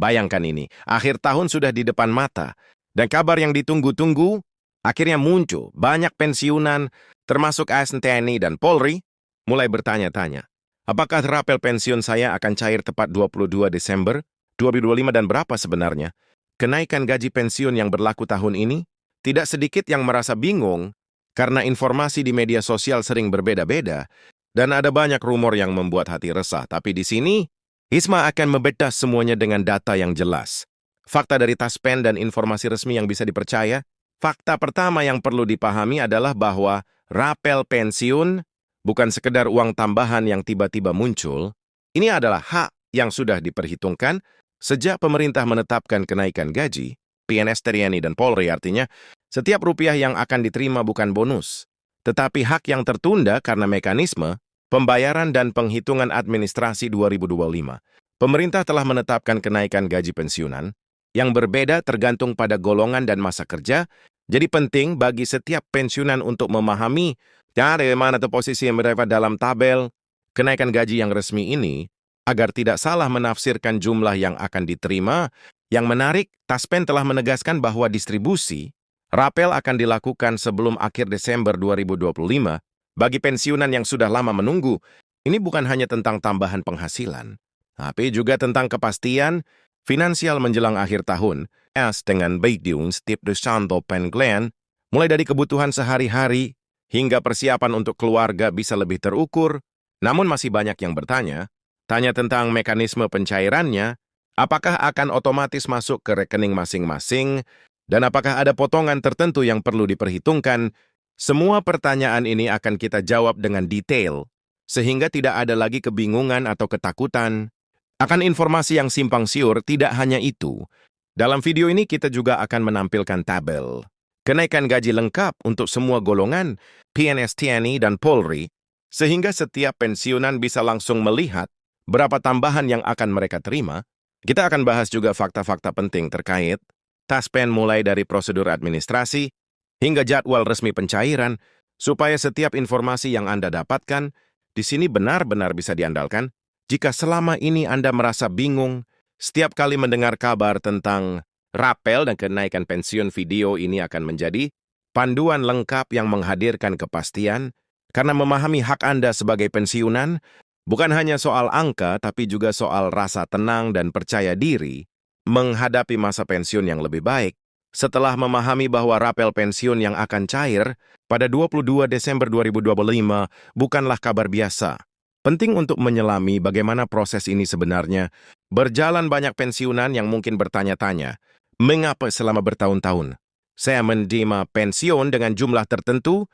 Bayangkan ini, akhir tahun sudah di depan mata. Dan kabar yang ditunggu-tunggu akhirnya muncul. Banyak pensiunan, termasuk ASN TNI dan Polri, mulai bertanya-tanya. Apakah rapel pensiun saya akan cair tepat 22 Desember 2025 dan berapa sebenarnya? Kenaikan gaji pensiun yang berlaku tahun ini? Tidak sedikit yang merasa bingung karena informasi di media sosial sering berbeda-beda dan ada banyak rumor yang membuat hati resah. Tapi di sini, Isma akan membedah semuanya dengan data yang jelas. Fakta dari Taspen dan informasi resmi yang bisa dipercaya. Fakta pertama yang perlu dipahami adalah bahwa rapel pensiun bukan sekedar uang tambahan yang tiba-tiba muncul. Ini adalah hak yang sudah diperhitungkan sejak pemerintah menetapkan kenaikan gaji, PNS TNI dan Polri artinya, setiap rupiah yang akan diterima bukan bonus, tetapi hak yang tertunda karena mekanisme pembayaran dan penghitungan administrasi 2025. Pemerintah telah menetapkan kenaikan gaji pensiunan yang berbeda tergantung pada golongan dan masa kerja, jadi penting bagi setiap pensiunan untuk memahami dari mana posisi yang berada dalam tabel kenaikan gaji yang resmi ini, agar tidak salah menafsirkan jumlah yang akan diterima. Yang menarik, Taspen telah menegaskan bahwa distribusi rapel akan dilakukan sebelum akhir Desember 2025 bagi pensiunan yang sudah lama menunggu. Ini bukan hanya tentang tambahan penghasilan, tapi juga tentang kepastian finansial menjelang akhir tahun. Dengan baiknya step de Santo Penglen, mulai dari kebutuhan sehari-hari hingga persiapan untuk keluarga bisa lebih terukur. Namun masih banyak yang bertanya tentang mekanisme pencairannya, apakah akan otomatis masuk ke rekening masing-masing, dan apakah ada potongan tertentu yang perlu diperhitungkan. Semua pertanyaan ini akan kita jawab dengan detail, sehingga tidak ada lagi kebingungan atau ketakutan akan informasi yang simpang siur. Tidak hanya itu, dalam video ini kita juga akan menampilkan tabel kenaikan gaji lengkap untuk semua golongan, PNS TNI dan Polri, sehingga setiap pensiunan bisa langsung melihat berapa tambahan yang akan mereka terima. Kita akan bahas juga fakta-fakta penting terkait Taspen mulai dari prosedur administrasi hingga jadwal resmi pencairan, supaya setiap informasi yang Anda dapatkan di sini benar-benar bisa diandalkan. Jika selama ini Anda merasa bingung setiap kali mendengar kabar tentang rapel dan kenaikan pensiun, video ini akan menjadi panduan lengkap yang menghadirkan kepastian, karena memahami hak Anda sebagai pensiunan bukan hanya soal angka, tapi juga soal rasa tenang dan percaya diri menghadapi masa pensiun yang lebih baik. Setelah memahami bahwa rapel pensiun yang akan cair pada 22 Desember 2025 bukanlah kabar biasa. Penting untuk menyelami bagaimana proses ini sebenarnya berjalan. Banyak pensiunan yang mungkin bertanya-tanya, mengapa selama bertahun-tahun saya menerima pensiun dengan jumlah tertentu,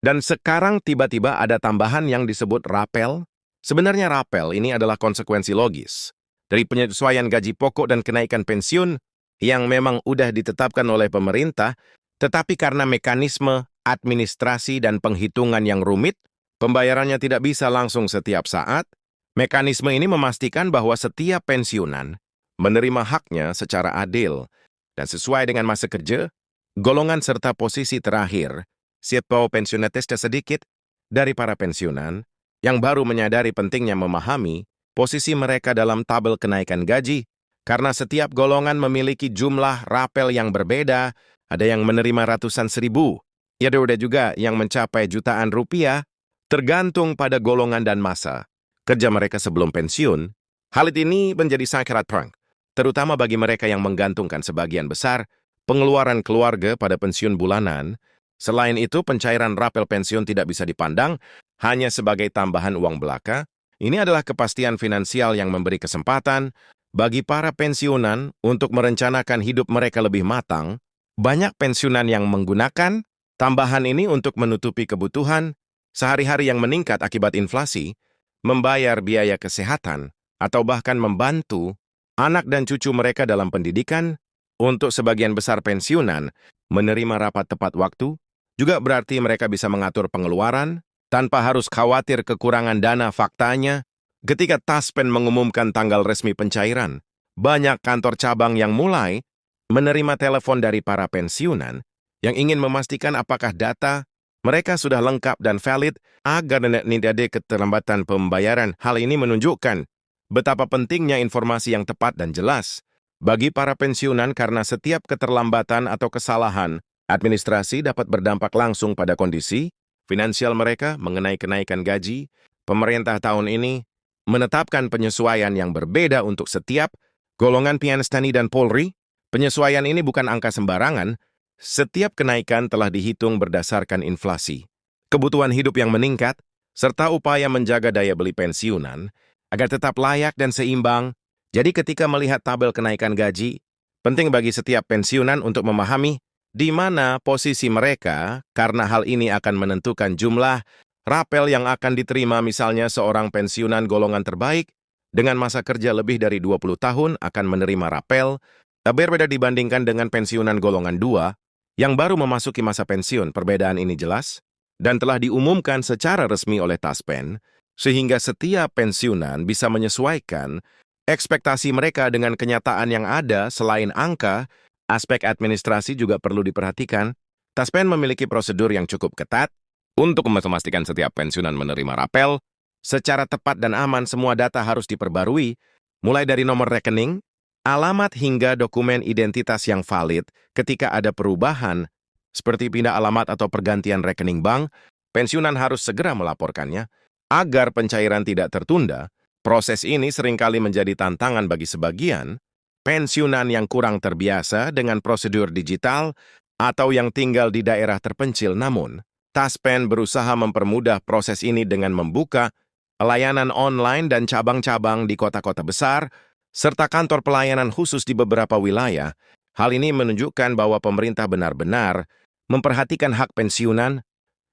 dan sekarang tiba-tiba ada tambahan yang disebut rapel? Sebenarnya rapel ini adalah konsekuensi logis dari penyesuaian gaji pokok dan kenaikan pensiun yang memang udah ditetapkan oleh pemerintah, tetapi karena mekanisme administrasi dan penghitungan yang rumit, pembayarannya tidak bisa langsung setiap saat. Mekanisme ini memastikan bahwa setiap pensiunan menerima haknya secara adil dan sesuai dengan masa kerja, golongan serta posisi terakhir. Siapa pensiunates sedikit dari para pensiunan yang baru menyadari pentingnya memahami posisi mereka dalam tabel kenaikan gaji, karena setiap golongan memiliki jumlah rapel yang berbeda. Ada yang menerima ratusan ribu, ada juga yang mencapai jutaan rupiah, tergantung pada golongan dan masa kerja mereka sebelum pensiun. Hal ini menjadi sangat perang, terutama bagi mereka yang menggantungkan sebagian besar pengeluaran keluarga pada pensiun bulanan. Selain itu, pencairan rapel pensiun tidak bisa dipandang hanya sebagai tambahan uang belaka. Ini adalah kepastian finansial yang memberi kesempatan bagi para pensiunan untuk merencanakan hidup mereka lebih matang. Banyak pensiunan yang menggunakan tambahan ini untuk menutupi kebutuhan sehari-hari yang meningkat akibat inflasi, membayar biaya kesehatan, atau bahkan membantu anak dan cucu mereka dalam pendidikan. Untuk sebagian besar pensiunan, menerima rapat tepat waktu juga berarti mereka bisa mengatur pengeluaran tanpa harus khawatir kekurangan dana. Faktanya, ketika Taspen mengumumkan tanggal resmi pencairan, banyak kantor cabang yang mulai menerima telepon dari para pensiunan yang ingin memastikan apakah data mereka sudah lengkap dan valid agar tidak ada keterlambatan pembayaran. Hal ini menunjukkan betapa pentingnya informasi yang tepat dan jelas Bagi para pensiunan karena setiap keterlambatan atau kesalahan, administrasi dapat berdampak langsung pada kondisi finansial mereka mengenai kenaikan gaji. Pemerintah tahun ini menetapkan penyesuaian yang berbeda untuk setiap golongan PNS TNI dan Polri. Penyesuaian ini bukan angka sembarangan. Setiap kenaikan telah dihitung berdasarkan inflasi, kebutuhan hidup yang meningkat, serta upaya menjaga daya beli pensiunan agar tetap layak dan seimbang. Jadi ketika melihat tabel kenaikan gaji, penting bagi setiap pensiunan untuk memahami di mana posisi mereka karena hal ini akan menentukan jumlah rapel yang akan diterima. Misalnya seorang pensiunan golongan terbaik dengan masa kerja lebih dari 20 tahun akan menerima rapel berbeda dibandingkan dengan pensiunan golongan 2 yang baru memasuki masa pensiun. Perbedaan ini jelas dan telah diumumkan secara resmi oleh Taspen, sehingga setiap pensiunan bisa menyesuaikan ekspektasi mereka dengan kenyataan yang ada. Selain angka, aspek administrasi juga perlu diperhatikan. Taspen memiliki prosedur yang cukup ketat untuk memastikan setiap pensiunan menerima rapel secara tepat dan aman. Semua data harus diperbarui, mulai dari nomor rekening, alamat hingga dokumen identitas yang valid. Ketika ada perubahan, seperti pindah alamat atau pergantian rekening bank, pensiunan harus segera melaporkannya agar pencairan tidak tertunda. Proses ini seringkali menjadi tantangan bagi sebagian pensiunan yang kurang terbiasa dengan prosedur digital atau yang tinggal di daerah terpencil. Namun, Taspen berusaha mempermudah proses ini dengan membuka layanan online dan cabang-cabang di kota-kota besar, serta kantor pelayanan khusus di beberapa wilayah. Hal ini menunjukkan bahwa pemerintah benar-benar memperhatikan hak pensiunan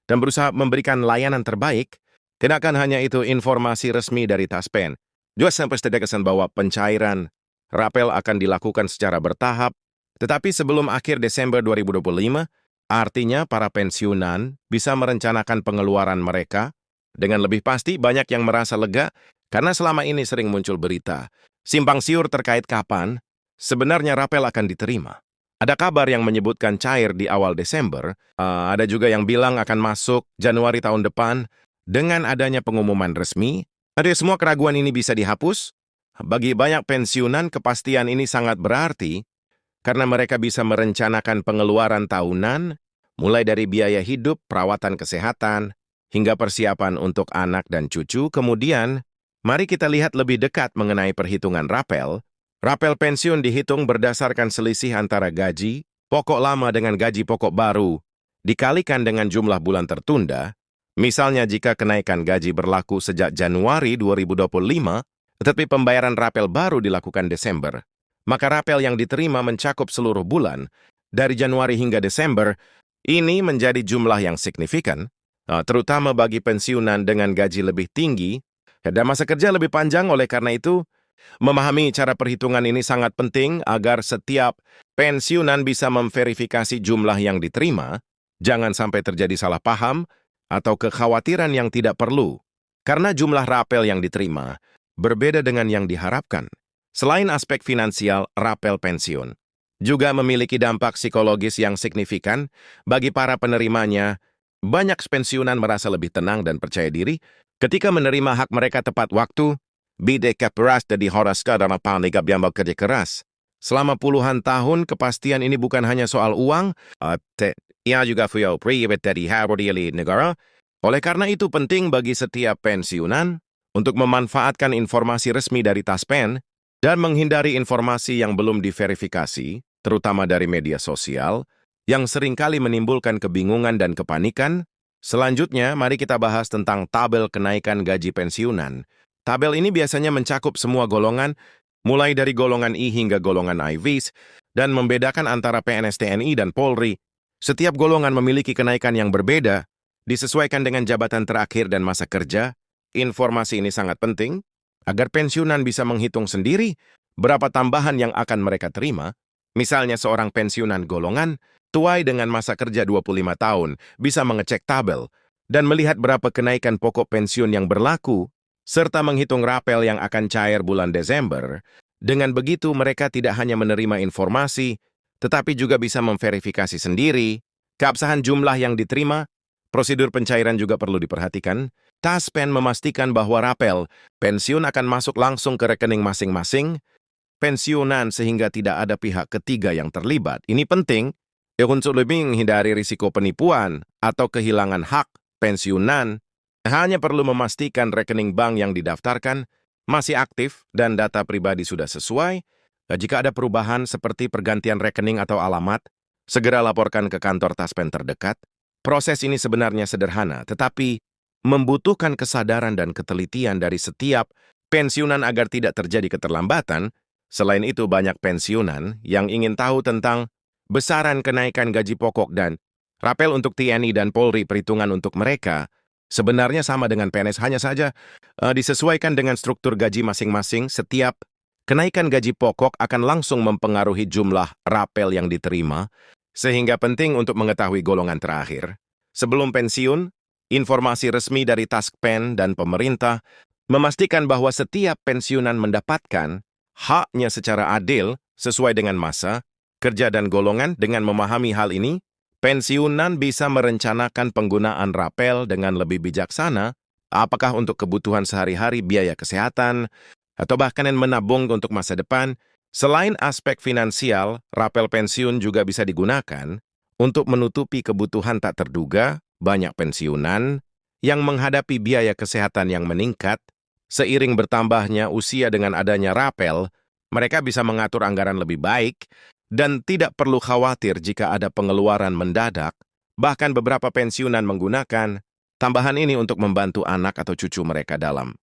dan berusaha memberikan layanan terbaik. Tidak hanya itu, informasi resmi dari Taspen juga sampai kesan bahwa pencairan rapel akan dilakukan secara bertahap, tetapi sebelum akhir Desember 2025, artinya para pensiunan bisa merencanakan pengeluaran mereka dengan lebih pasti. Banyak yang merasa lega karena selama ini sering muncul berita simpang siur terkait kapan sebenarnya rapel akan diterima. Ada kabar yang menyebutkan cair di awal Desember, ada juga yang bilang akan masuk Januari tahun depan. Dengan adanya pengumuman resmi, semua keraguan ini bisa dihapus. Bagi banyak pensiunan, kepastian ini sangat berarti karena mereka bisa merencanakan pengeluaran tahunan, mulai dari biaya hidup, perawatan kesehatan, hingga persiapan untuk anak dan cucu. Kemudian, mari kita lihat lebih dekat mengenai perhitungan rapel. Rapel pensiun dihitung berdasarkan selisih antara gaji pokok lama dengan gaji pokok baru, dikalikan dengan jumlah bulan tertunda. Misalnya jika kenaikan gaji berlaku sejak Januari 2025, tetapi pembayaran rapel baru dilakukan Desember, maka rapel yang diterima mencakup seluruh bulan, dari Januari hingga Desember. Ini menjadi jumlah yang signifikan, terutama bagi pensiunan dengan gaji lebih tinggi dan masa kerja lebih panjang. Oleh karena itu, memahami cara perhitungan ini sangat penting agar setiap pensiunan bisa memverifikasi jumlah yang diterima. Jangan sampai terjadi salah paham atau kekhawatiran yang tidak perlu, karena jumlah rapel yang diterima berbeda dengan yang diharapkan. Selain aspek finansial, rapel pensiun juga memiliki dampak psikologis yang signifikan bagi para penerimanya. Banyak pensiunan merasa lebih tenang dan percaya diri ketika menerima hak mereka tepat waktu. Bideka peras dari horaska dalam panik yang bekerja keras. Selama puluhan tahun, kepastian ini bukan hanya soal uang, ia juga fuel pribadi dari harga negara. Oleh karena itu penting bagi setiap pensiunan untuk memanfaatkan informasi resmi dari Taspen dan menghindari informasi yang belum diverifikasi, terutama dari media sosial, yang seringkali menimbulkan kebingungan dan kepanikan. Selanjutnya, mari kita bahas tentang tabel kenaikan gaji pensiunan. Tabel ini biasanya mencakup semua golongan, mulai dari golongan I hingga golongan IVs, dan membedakan antara PNS TNI dan Polri. Setiap golongan memiliki kenaikan yang berbeda, disesuaikan dengan jabatan terakhir dan masa kerja. Informasi ini sangat penting agar pensiunan bisa menghitung sendiri berapa tambahan yang akan mereka terima. Misalnya seorang pensiunan golongan tuai dengan masa kerja 25 tahun bisa mengecek tabel dan melihat berapa kenaikan pokok pensiun yang berlaku, serta menghitung rapel yang akan cair bulan Desember. Dengan begitu, mereka tidak hanya menerima informasi, tetapi juga bisa memverifikasi sendiri keabsahan jumlah yang diterima. Prosedur pencairan juga perlu diperhatikan. Taspen memastikan bahwa rapel pensiun akan masuk langsung ke rekening masing-masing. pensiunan sehingga tidak ada pihak ketiga yang terlibat. Ini penting untuk lebih menghindari risiko penipuan atau kehilangan hak pensiunan. Hanya perlu memastikan rekening bank yang didaftarkan masih aktif dan data pribadi sudah sesuai. Jika ada perubahan seperti pergantian rekening atau alamat, segera laporkan ke kantor Taspen terdekat. Proses ini sebenarnya sederhana, tetapi membutuhkan kesadaran dan ketelitian dari setiap pensiunan agar tidak terjadi keterlambatan. Selain itu, banyak pensiunan yang ingin tahu tentang besaran kenaikan gaji pokok dan rapel untuk TNI dan Polri. Perhitungan untuk mereka sebenarnya sama dengan PNS, hanya saja disesuaikan dengan struktur gaji masing-masing. Setiap kenaikan gaji pokok akan langsung mempengaruhi jumlah rapel yang diterima, sehingga penting untuk mengetahui golongan terakhir. Sebelum pensiun, informasi resmi dari Taspen dan pemerintah memastikan bahwa setiap pensiunan mendapatkan haknya secara adil sesuai dengan masa kerja dan golongan. Dengan memahami hal ini, pensiunan bisa merencanakan penggunaan rapel dengan lebih bijaksana, apakah untuk kebutuhan sehari-hari, biaya kesehatan, atau bahkan menabung untuk masa depan. Selain aspek finansial, rapel pensiun juga bisa digunakan untuk menutupi kebutuhan tak terduga. Banyak pensiunan yang menghadapi biaya kesehatan yang meningkat. Seiring bertambahnya usia, dengan adanya rapel, mereka bisa mengatur anggaran lebih baik dan tidak perlu khawatir jika ada pengeluaran mendadak. Bahkan beberapa pensiunan menggunakan tambahan ini untuk membantu anak atau cucu mereka dalam